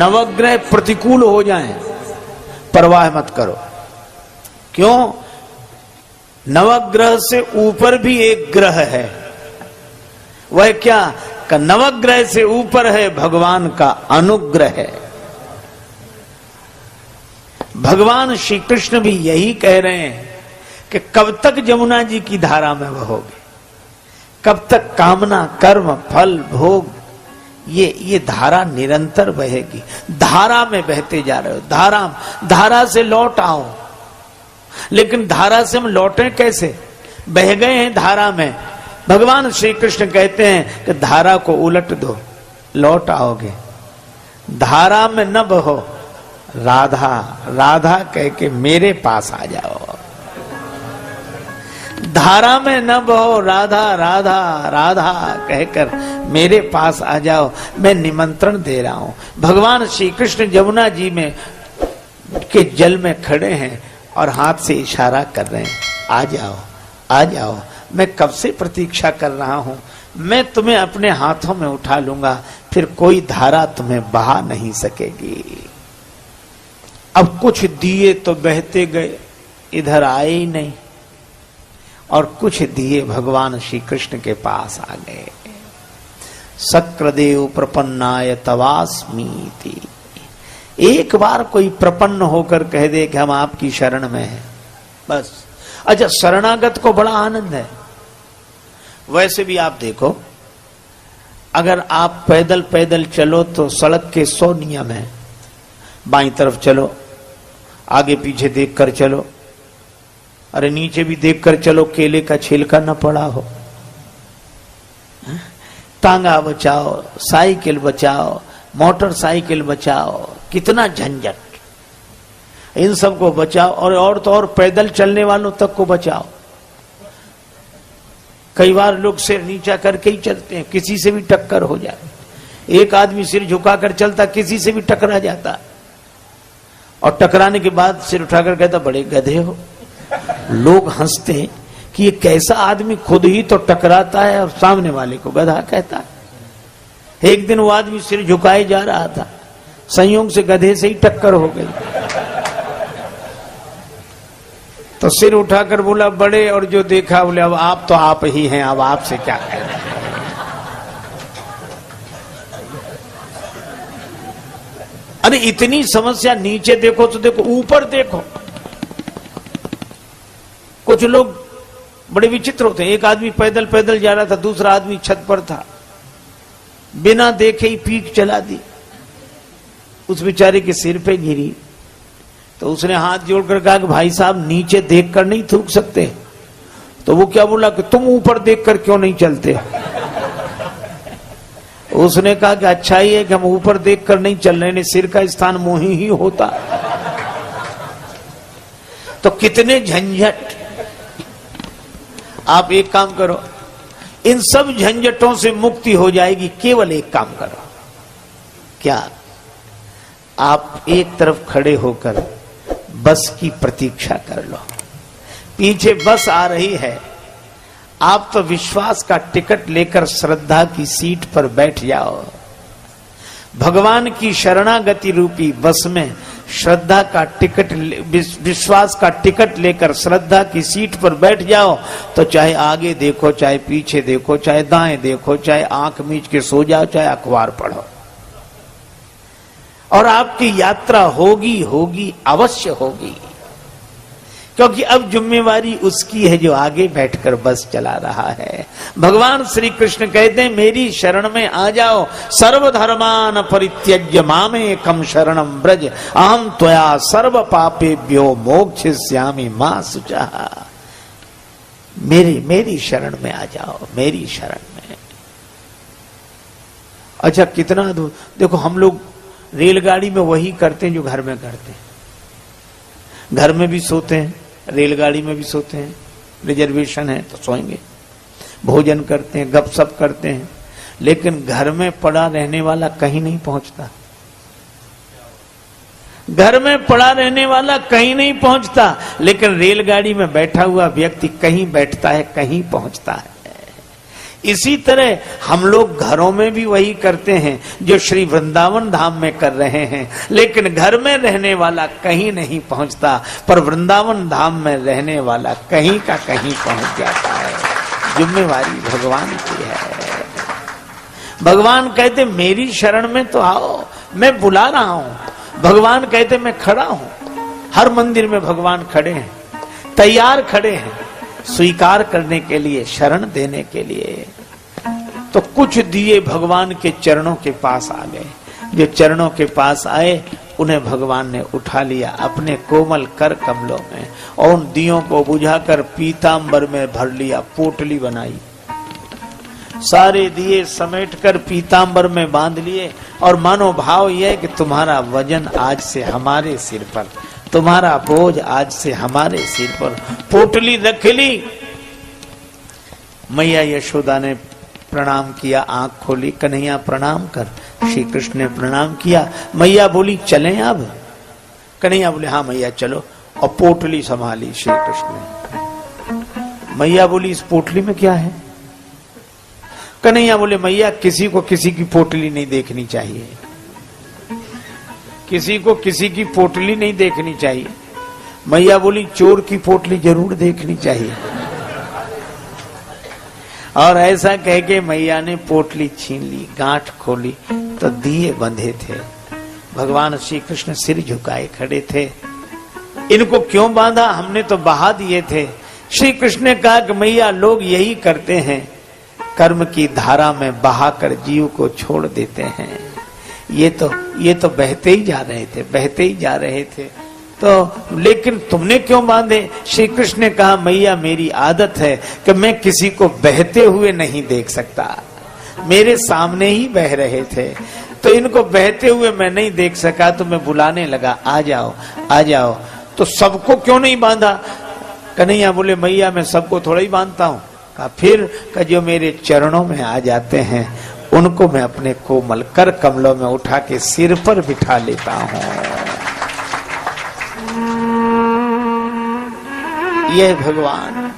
नवग्रह प्रतिकूल हो जाएं, परवाह मत करो। क्यों? नवग्रह से ऊपर भी एक ग्रह है। वह क्या? का नवग्रह से ऊपर है भगवान का अनुग्रह है। भगवान श्री कृष्ण भी यही कह रहे हैं कि कब तक जमुना जी की धारा में बहोगे, कब तक कामना कर्म फल भोग ये धारा निरंतर बहेगी। धारा में बहते जा रहे हो, धारा से लौट आओ। लेकिन धारा से हम लौटें कैसे? बह गए हैं धारा में। भगवान श्री कृष्ण कहते हैं कि धारा को उलट दो, लौट आओगे। धारा में न बहो, राधा राधा कह के मेरे पास आ जाओ। धारा में न बहो, राधा राधा राधा कहकर मेरे पास आ जाओ, मैं निमंत्रण दे रहा हूं। भगवान श्री कृष्ण जमुना जी में के जल में खड़े हैं और हाथ से इशारा कर रहे हैं, आ जाओ आ जाओ, मैं कब से प्रतीक्षा कर रहा हूं। मैं तुम्हें अपने हाथों में उठा लूंगा, फिर कोई धारा तुम्हें बहा नहीं सकेगी। अब कुछ दिए तो बहते गए, इधर आए ही नहीं, और कुछ दिए भगवान श्री कृष्ण के पास आ गए। सक्र प्रपन्नाय तवास्मीति। एक बार कोई प्रपन्न होकर कह दे कि हम आपकी शरण में हैं, बस। अच्छा, शरणागत को बड़ा आनंद है। वैसे भी आप देखो, अगर आप पैदल पैदल चलो तो सड़क के 100 नियम हैं। बाईं तरफ चलो, आगे पीछे देखकर चलो, अरे नीचे भी देखकर चलो, केले का छिलका न पड़ा हो। तांगा बचाओ, साइकिल बचाओ, मोटरसाइकिल बचाओ, कितना झंझट। इन सबको बचाओ, और तो और पैदल चलने वालों तक को बचाओ। कई बार लोग सिर नीचा करके ही चलते हैं, किसी से भी टक्कर हो जाए। एक आदमी सिर झुकाकर चलता, किसी से भी टकरा जाता, और टकराने के बाद सिर उठाकर कहता, बड़े गधे हो। लोग हंसते हैं कि ये कैसा आदमी खुद ही तो टकराता है और सामने वाले को गधा कहता है। एक दिन वो आदमी सिर झुकाए जा रहा था, संयोग से गधे से ही टक्कर हो गई। तो सिर उठाकर बोला, बड़े, और जो देखा बोले, अब आप तो आप ही हैं, अब आपसे क्या कहना। अरे इतनी समस्या, नीचे देखो तो देखो, ऊपर देखो। कुछ लोग बड़े विचित्र होते हैं। एक आदमी पैदल पैदल जा रहा था, दूसरा आदमी छत पर था, बिना देखे ही पीक चला दी, उस बेचारे के सिर पे गिरी। तो उसने हाथ जोड़कर कहा कि भाई साहब, नीचे देखकर नहीं थूक सकते। तो वो क्या बोला कि तुम ऊपर देखकर क्यों नहीं चलते। उसने कहा कि अच्छा ही है कि हम ऊपर देखकर नहीं चल रहे, ने सिर का स्थान मुंह ही होता तो कितने झंझट। आप एक काम करो, इन सब झंझटों से मुक्ति हो जाएगी। केवल एक काम करो, क्या? आप एक तरफ खड़े होकर बस की प्रतीक्षा कर लो। पीछे बस आ रही है, आप तो विश्वास का टिकट लेकर श्रद्धा की सीट पर बैठ जाओ। भगवान की शरणागति रूपी बस में श्रद्धा का टिकट, विश्वास का टिकट लेकर श्रद्धा की सीट पर बैठ जाओ, तो चाहे आगे देखो, चाहे पीछे देखो, चाहे दाएं देखो, चाहे आंख मीच के सो जाओ, चाहे अखबार पढ़ो, और आपकी यात्रा होगी होगी, अवश्य होगी। क्योंकि अब जिम्मेवारी उसकी है जो आगे बैठकर बस चला रहा है। भगवान श्री कृष्ण कहते हैं, मेरी शरण में आ जाओ। सर्वधर्मान परित्यज्य मामेकं शरणं व्रज, अहम त्वया सर्व पापेभ्यो मोक्षयिष्यामि मा शुचः। मेरी शरण में आ जाओ, मेरी शरण में। अच्छा, कितना दूर देखो, हम लोग रेलगाड़ी में वही करते हैं जो घर में करते हैं। घर में भी सोते हैं, रेलगाड़ी में भी सोते हैं, रिजर्वेशन है तो सोएंगे, भोजन करते हैं, गपशप करते हैं, लेकिन घर में पड़ा रहने वाला कहीं नहीं पहुंचता। घर में पड़ा रहने वाला कहीं नहीं पहुंचता, लेकिन रेलगाड़ी में बैठा हुआ व्यक्ति कहीं बैठता है, कहीं पहुंचता है। इसी तरह हम लोग घरों में भी वही करते हैं जो श्री वृंदावन धाम में कर रहे हैं, लेकिन घर में रहने वाला कहीं नहीं पहुंचता, पर वृंदावन धाम में रहने वाला कहीं का कहीं पहुंच जाता है। जिम्मेवारी भगवान की है। भगवान कहते मेरी शरण में तो आओ, मैं बुला रहा हूं। भगवान कहते मैं खड़ा हूं। हर मंदिर में भगवान खड़े हैं, तैयार खड़े हैं स्वीकार करने के लिए, शरण देने के लिए। तो कुछ दिए भगवान के चरणों के पास आ गए। जो चरणों के पास आए उन्हें भगवान ने उठा लिया अपने कोमल कर कमलों में और उन दियों को बुझाकर पीतांबर में भर लिया, पोटली बनाई। सारे दिए समेटकर पीतांबर में बांध लिए और मानो भाव यह है कि तुम्हारा वजन आज से हमारे सिर पर, तुम्हारा बोझ आज से हमारे सिर पर। पोटली रख ली। मैया यशोदा ने प्रणाम किया, आंख खोली, कन्हैया प्रणाम कर। श्री कृष्ण ने प्रणाम किया। मैया बोली चलें अब? कन्हैया बोले हाँ मैया चलो, और पोटली संभाली श्री कृष्ण ने। मैया बोली इस पोटली में क्या है? कन्हैया बोले मैया किसी को किसी की पोटली नहीं देखनी चाहिए, किसी को किसी की पोटली नहीं देखनी चाहिए। मैया बोली चोर की पोटली जरूर देखनी चाहिए। और ऐसा कह के मैया ने पोटली छीन ली, गांठ खोली तो दिए बंधे थे। भगवान श्री कृष्ण सिर झुकाए खड़े थे। इनको क्यों बांधा? हमने तो बहा दिए थे। श्री कृष्ण ने कहा कि मैया लोग यही करते हैं, कर्म की धारा में बहाकर जीव को छोड़ देते हैं। ये तो बहते ही जा रहे थे, बहते ही जा रहे थे। तो लेकिन तुमने क्यों बांधे? श्री कृष्ण ने कहा मैया मेरी आदत है कि मैं किसी को बहते हुए नहीं देख सकता। मेरे सामने ही बह रहे थे तो इनको बहते हुए मैं नहीं देख सका, तो मैं बुलाने लगा आ जाओ आ जाओ। तो सबको क्यों नहीं बांधा? कन्हैया बोले मैया मैं सबको थोड़ा ही बांधता हूँ। कहा फिर का जो मेरे चरणों में आ जाते हैं उनको मैं अपने कोमल कर कमलों में उठा के सिर पर बिठा लेता हूँ। यह भगवान